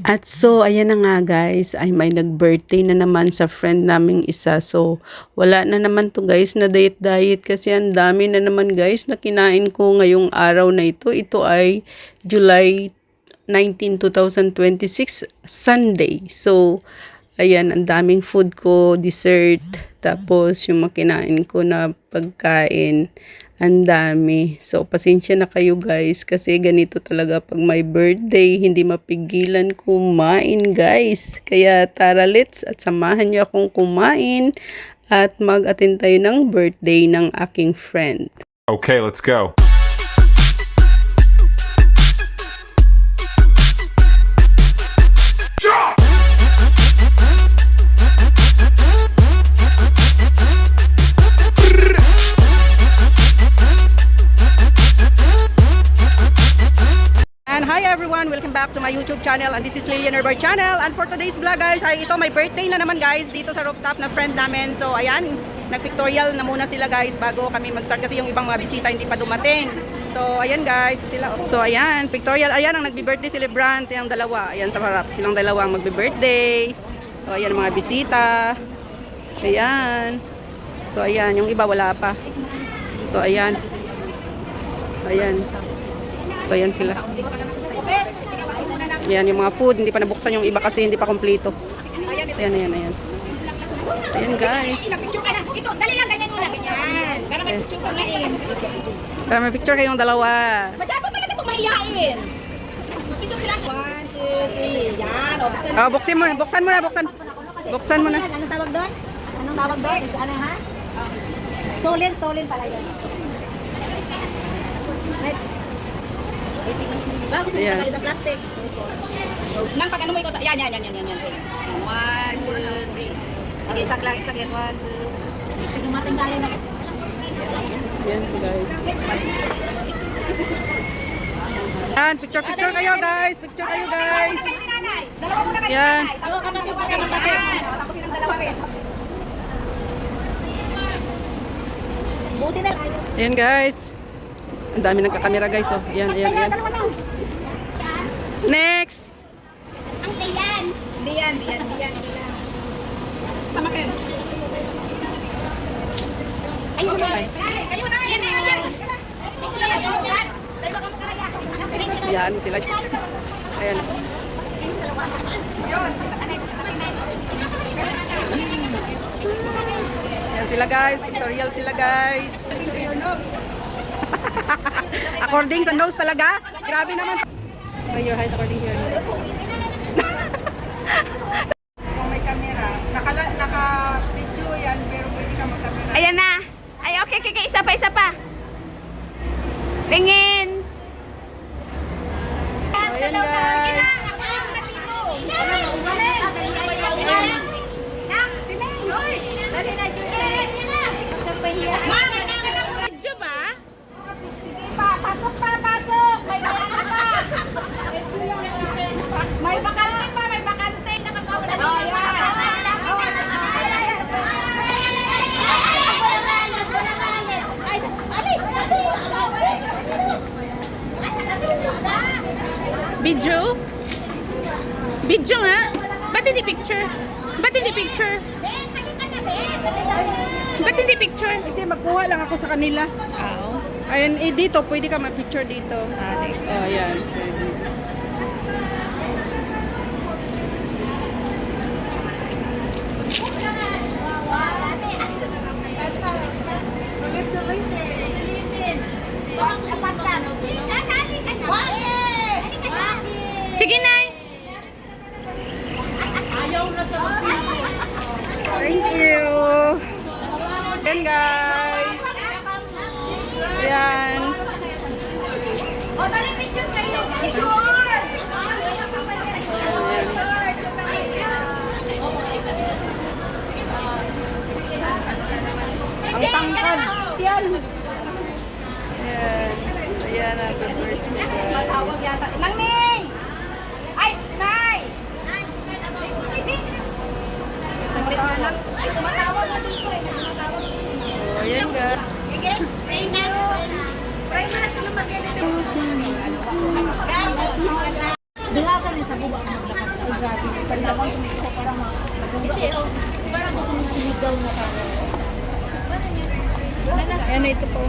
At so, ayan na nga guys, ay may nag-birthday na naman sa friend naming isa. So, wala na naman to guys na diet kasi ang dami na naman guys na kinain ko ngayong araw na ito. Ito ay July 19, 2026, Sunday. So, ayan, ang daming food ko, dessert, tapos yung makinain ko na pagkain. Ang dami. So, pasensya na kayo guys kasi ganito talaga pag may birthday, hindi mapigilan kumain guys. Kaya tara let's at samahan niyo akong kumain at mag-attend tayo ng birthday ng aking friend. Okay, let's go. And hi everyone! Welcome back to my YouTube channel and this is Lilian Herbert Channel. And for today's vlog guys, ay ito may birthday na naman guys dito sa rooftop na friend namin. So ayan, nag-pictorial na muna sila guys bago kami mag-start kasi yung ibang mga bisita hindi pa dumating. So ayan guys, sila. So ayan, pictorial. Ayan ang nagbi-birthday celebrant, yung dalawa. Ayan sa harap, silang dalawa ang magbi-birthday. So ayan mga bisita. Ayan. So ayan, yung iba wala pa. So ayan. Ayan. So ayan sila. Ayan yung mga food, hindi pa nabuksan yung iba kasi hindi pa kompleto. Ayan, ayan, ayan. Ayan guys. Ito, dali lang, ganyan muna, ganyan. Para may picture ka ngayon. Para may picture kayong dalawa. Masyado talaga ito mahihain. Picture sila. 1, 2, 3. Yan. Oh, buksan mo na, buksan mo na, buksan. Buksan mo na. Anong tawag doon? Anong tawag doon? Is ano ha? Stolen, stolen pala yan. Bago sa Ayan. sa plastic. Nang pag ano mo ikaw sa... Yan. Sige. 1, 2, 3. Sige, isaglit. 1, 2. Dumating tayo na. Ayan guys. Ayan, picture kayo guys. Picture kayo guys. Dalawa muna kayo. Yan. Dalawa ka magkapatid. Tapos silang dalawa rin. Buti na. Ayan guys. Ang dami nagkakamera guys. Oh. Ayan, ayan, ayan. Dalawa lang. Next. Ang tiyan. Diyan. Tamakin. Ayun na. Kayo na. Yan. Ayan sila. Ayan. Ayan sila guys. Pictorial sila guys. According sa nose talaga. Grabe naman. Your height according to your nose. Kung may camera, naka-video yan, pero pwede ka mag-camera. Ayan na. Ay, okay. Isa pa. Tingin. Ayan guys. Sige na. Nakain mo na dito. Dali na, Julie. Video ba? Pasok. May bakante pa. May bakante. Nakakawala dito. Video nga? Ba't hindi picture? Ba't hindi picture? Hindi, magkuha lang ako sa kanila. Oo. Ayan, dito, pwede ka mag-picture dito. Oh, ayan. Sige, Nay. Thank you. Then guys. Ayan. O, dali picture kayo. Sure. Ang tangkad. Yan. Ayan. So, ayan. Happy birthday. Matawag yata. Nangning! Ay, Nay! Saglit nga lang. Ay, tumatawag na dito eh. So, ayan guys. Sige, pray na. Pray mo na siya ng mag-edit. Guys, dihagan sa buwa. Ano ito po?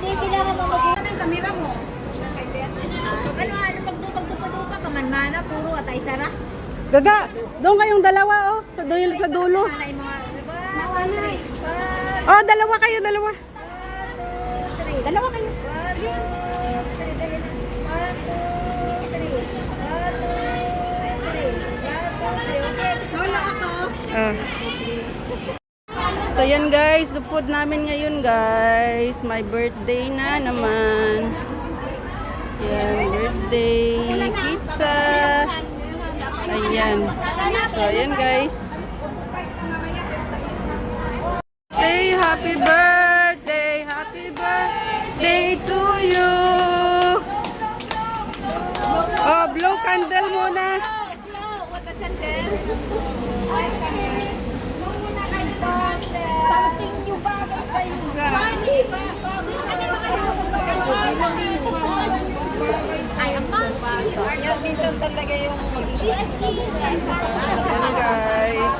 Hindi kailangan mo mag- ang kamera mo. Ano, pagdupa ka man, mana, puro at ay sara. Gaga, doon kayong dalawa oh, sa dulo. Mana yung mga, Oh, dalawa kayo, dalawa. dalawa kayo. Solo ako. Ah. So yan guys, the food namin ngayon guys. My birthday na naman. Yan, birthday pizza. Ayan. So ayan guys. Happy birthday, happy birthday to you. Oh, blow candle muna. Something new bagay sa inyo. Ay, ang minsan talaga yung Ayan guys.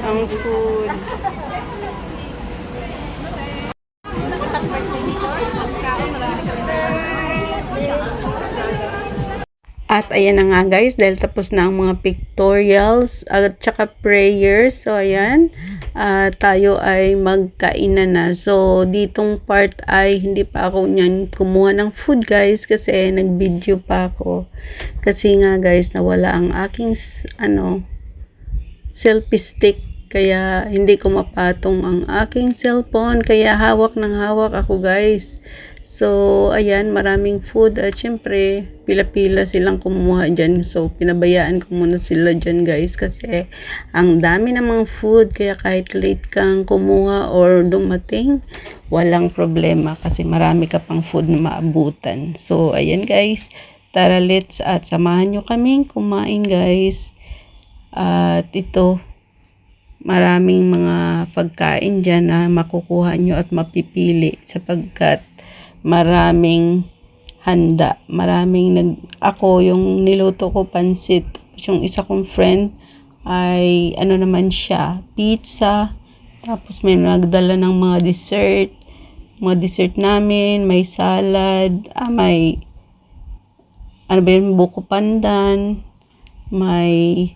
Ang food. At ayan na nga guys, dahil tapos na ang mga pictorials at saka prayers. So ayan, tayo ay magkainan na. So ditong part ay hindi pa ako niyan kumuha ng food guys kasi nag-video pa ako. Kasi nga guys, nawala ang aking selfie stick. Kaya hindi ko mapatong ang aking cellphone. Kaya hawak ng hawak ako guys. So, ayan, maraming food. At syempre, pila-pila silang kumuha dyan. So, pinabayaan ko muna sila dyan guys. Kasi, ang dami ng mga food. Kaya kahit late kang kumuha or dumating, walang problema. Kasi marami ka pang food na maabutan. So, ayan guys. Tara, let's at samahan nyo kaming kumain guys. At ito, maraming mga pagkain dyan na makukuha nyo at mapipili sapagkat maraming handa. Ako yung niluto ko pansit. Tapos yung isa kong friend ay ano naman siya, pizza. Tapos may nagdala ng mga dessert. Mga dessert namin, may salad, may buko pandan, may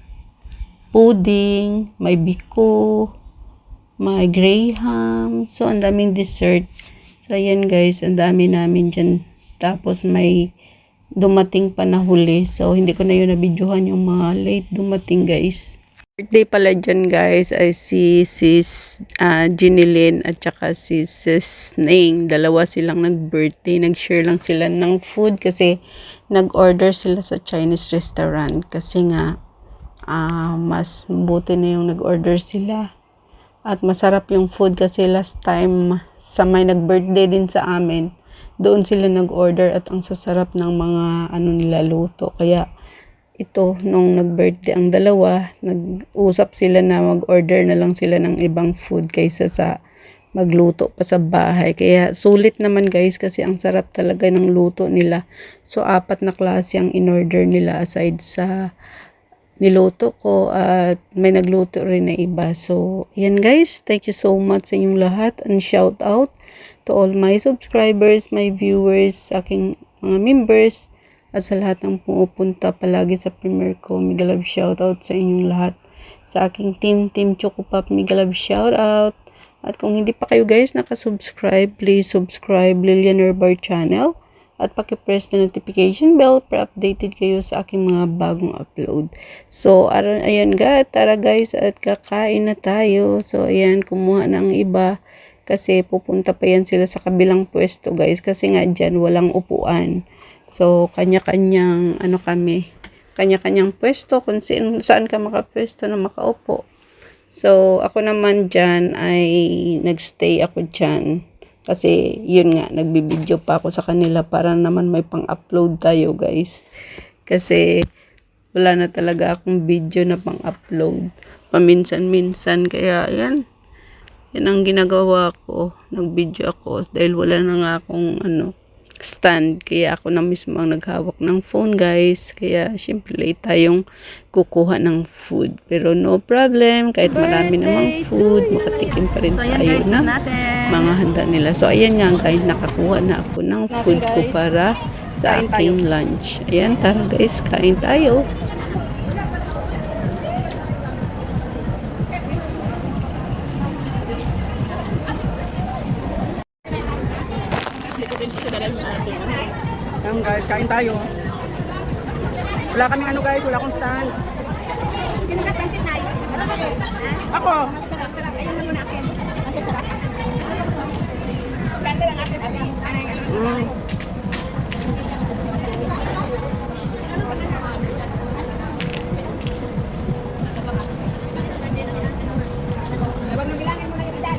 pudding, may biko, may graham. So, ang daming dessert. So, ayan guys, ang dami namin dyan. Tapos, may dumating pa na huli. So, hindi ko na yun nabidyohan yung mga late dumating guys. Birthday pala dyan guys ay si Sis Ginilyn at saka si Sis Ning. Dalawa silang nag-birthday. Nag-share lang sila ng food kasi nag-order sila sa Chinese restaurant. Kasi nga, mas mabuti na yung nag-order sila at masarap yung food kasi last time sa may nag-birthday din sa amin, doon sila nag-order at ang sasarap ng mga nila luto. Kaya ito, nung nag-birthday ang dalawa, nag-usap sila na mag-order na lang sila ng ibang food kaysa sa magluto pa sa bahay. Kaya sulit naman guys kasi ang sarap talaga ng luto nila. So 4 na klase ang in-order nila aside sa niluto ko at may nagluto rin na iba. So, yan guys. Thank you so much sa inyong lahat and shout out to all my subscribers, my viewers, aking mga members at sa lahat ng pumupunta palagi sa premiere ko. Mega love shout out sa inyong lahat. Sa aking Team Chocopop, mega love shout out. At kung hindi pa kayo guys nakasubscribe, please subscribe Lilian Bar channel. At paki-press na notification bell para updated kayo sa aking mga bagong upload. So, ayan tara guys at kakain na tayo. So, ayan, kumuha na ang iba kasi pupunta pa yan sila sa kabilang pwesto guys. Kasi nga dyan walang upuan. So, kanya-kanyang kanya-kanyang pwesto kung saan ka makapwesto na makaupo. So, ako naman dyan ay nagstay ako dyan Kasi yun nga, nagbibideo pa ako sa kanila para naman may pang-upload tayo guys. Kasi wala na talaga akong video na pang-upload. Paminsan-minsan. Kaya yan. Yan ang ginagawa ko. Nag-video ako. Dahil wala na nga akong stand. Kaya ako na mismo ang naghawak ng phone guys. Kaya syempre late tayong kukuha ng food. Pero no problem. Kahit marami namang food, makatikim pa rin tayo ng mga handa nila. So ayan nga guys, nakakuha na ako ng food ko para sa aking lunch. Ayan, tara guys, kain tayo. Ayan guys, kain tayo. Wala kaming ano guys, wala akong stand. Sino ka pansit na yun? Ako! Ayun na muna akin. Ganda lang akin. Huwag nang bilangin mo na yung edad.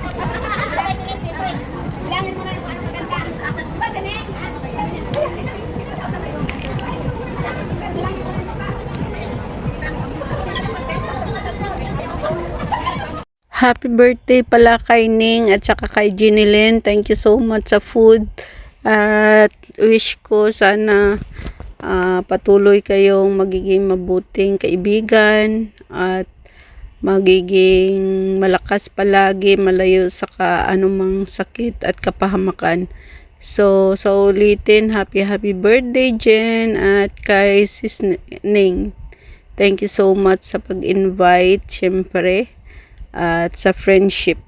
Bilangin mo na yung ano maganda. Ba, Daneng? Happy birthday pala kay Ning at saka kay Jinilyn. Thank you so much sa food. At wish ko sana patuloy kayong magiging mabuting kaibigan at magiging malakas palagi, malayo sa anumang sakit at kapahamakan. So, sa ulitin, happy birthday Jen at kay Sis Ning. Thank you so much sa pag-invite, syempre, at sa friendship.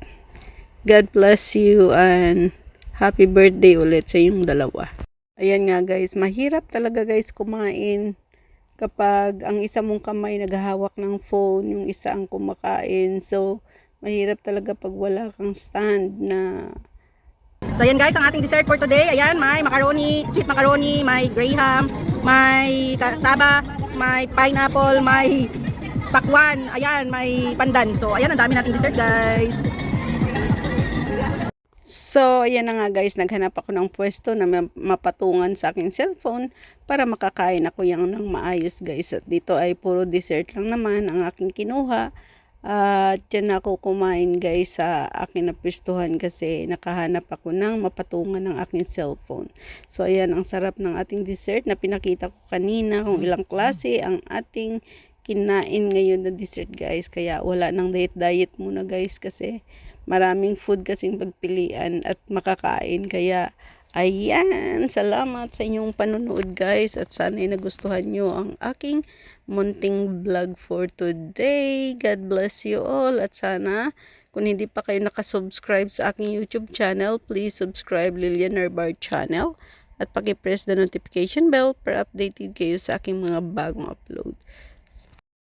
God bless you and happy birthday ulit sa inyong dalawa. Ayan nga guys, mahirap talaga guys kumain kapag ang isa mong kamay naghahawak ng phone, yung isa ang kumakain. So, mahirap talaga pag wala kang stand na. So ayan guys, ang ating dessert for today. Ayan, may macaroni, sweet macaroni, may graham, may kasaba, may pineapple, may pakwan, ayan, may pandan. So ayan, ang dami nating dessert guys. So, ayan na nga guys, naghanap ako ng pwesto na mapatungan sa aking cellphone para makakain ako yang ng maayos guys. At dito ay puro dessert lang naman ang aking kinuha. At dyan ako kumain guys sa aking napwestuhan kasi nakahanap ako ng mapatungan ng aking cellphone. So, ayan, ang sarap ng ating dessert na pinakita ko kanina kung ilang klase ang ating kinain ngayon na dessert guys. Kaya wala nang diet muna guys kasi maraming food kasing pagpilian at makakain. Kaya, ayan, salamat sa inyong panonood guys. At sana'y nagustuhan nyo ang aking munting vlog for today. God bless you all. At sana, kung hindi pa kayo nakasubscribe sa aking YouTube channel, please subscribe Lilian Narbar channel. At paki-press the notification bell para updated kayo sa aking mga bagong upload.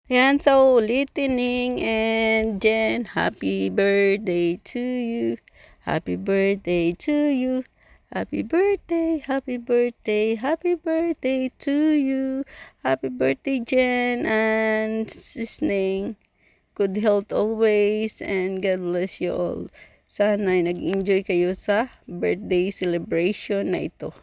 Yan, so ulitin Ning and Jen, happy birthday to you. Happy birthday to you. Happy birthday, happy birthday, happy birthday to you. Happy birthday Jen and Sis Ning. Good health always and God bless you all. Sana nag-enjoy kayo sa birthday celebration na ito.